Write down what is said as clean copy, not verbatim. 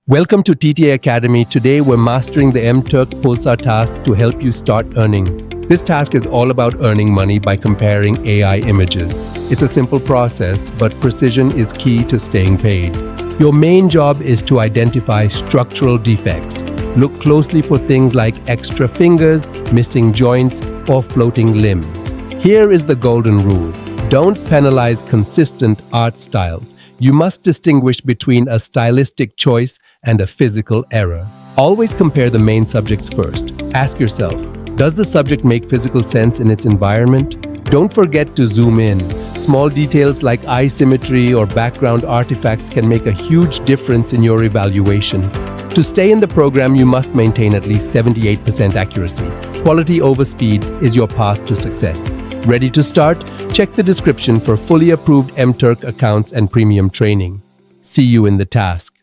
Welcome to TTA Academy. Today we're mastering the MTurk Pulsar task to help you start earning. This task is all about earning money by comparing AI images. It's a simple process, but precision is key to staying paid. Your main job is to identify structural defects. Look closely for things like extra fingers, missing joints, or floating limbs. Here is the golden rule. Don't penalize consistent art styles. You must distinguish between a stylistic choice and a physical error. Always compare the main subjects first. Ask yourself, does the subject make physical sense in its environment? Don't forget to zoom in. Small details like eye symmetry or background artifacts can make a huge difference in your evaluation. To stay in the program, you must maintain at least 78% accuracy. Quality over speed is your path to success. Ready to start? Check the description for fully approved MTurk accounts and premium training. See you in the task.